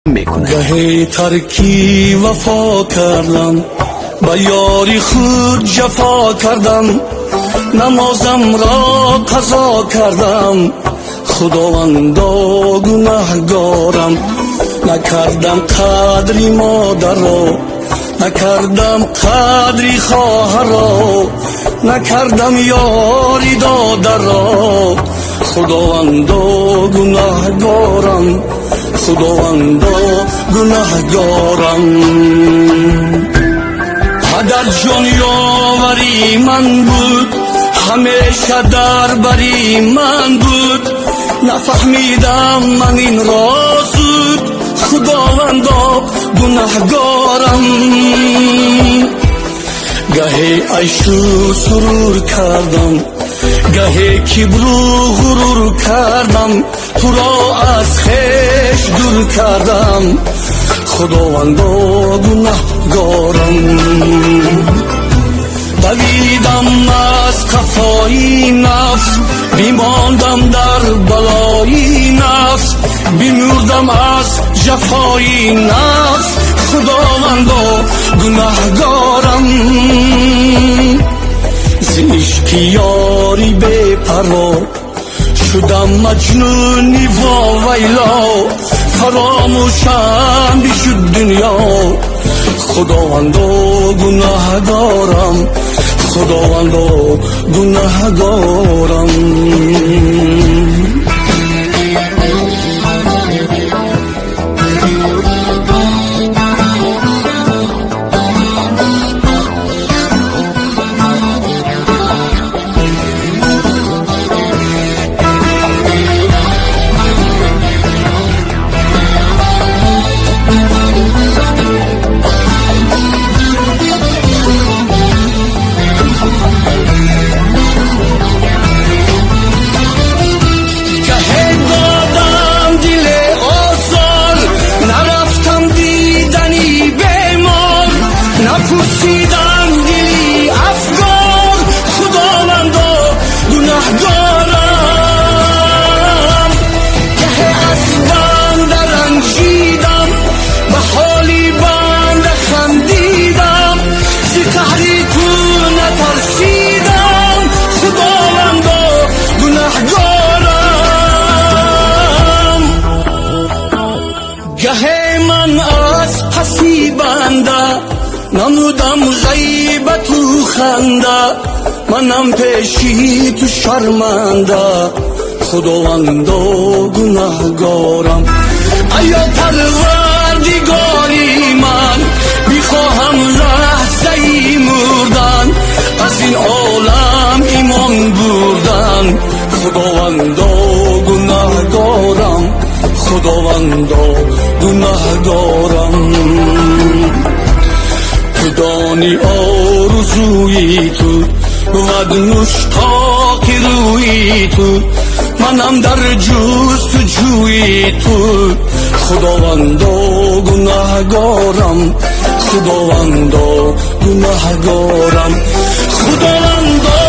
میکنه. گهی ترکی وفا کردم، با یاری خود جفا کردم، نمازم را قضا کردم، خداوندا گناهگارم. نکردم قدری مادر را، نکردم قدری خواهر را، نکردم یاری دادر را، خداوندا گناهگارم، خداوندا گناهگارم. پدر جان یاوری من بود، همیشه در بری من بود، نفهمیدم من این راز بود، خداوندا گناهگارم. گهی عیش و سرور کردم، گهی کبر و غرور کردم، تو را از خویش دور کردم، خداوندا گناهگارم. دویدم از قفای نفس، بیماندم در بلای نفس، بیمردم از جفای نفس، خداوندا گناهگارم. ز عشق یاری بی پروا شدم مجنونی و ویلا، فراموشم بشد دنیا، خداوندا گناهگارم، خداوندا گناهگارم. نپرسیدم دلی افگار، خداوندا گناهگارم. گه از بنده رنجیدم، به حالی بنده خندیدم، ز قهری تو نترسیدم، خداوندا گناهگارم. گه من از پسی بنده نمودم غیبت و خنده، منم پیشی تو شرمنده، خداوندا گناهگارم. ایا پروردگاری من، میخواهم لحظه ای مردن، از این عالم ایمان بردن، خداوندا گناهگارم، خداوندا گناهگارم. تو دانی آرزوی تو بود مشتاق روی تو، منم در جستجوی تو، خداوندا گناهگارم، خداوندا گناهگارم، خداوندا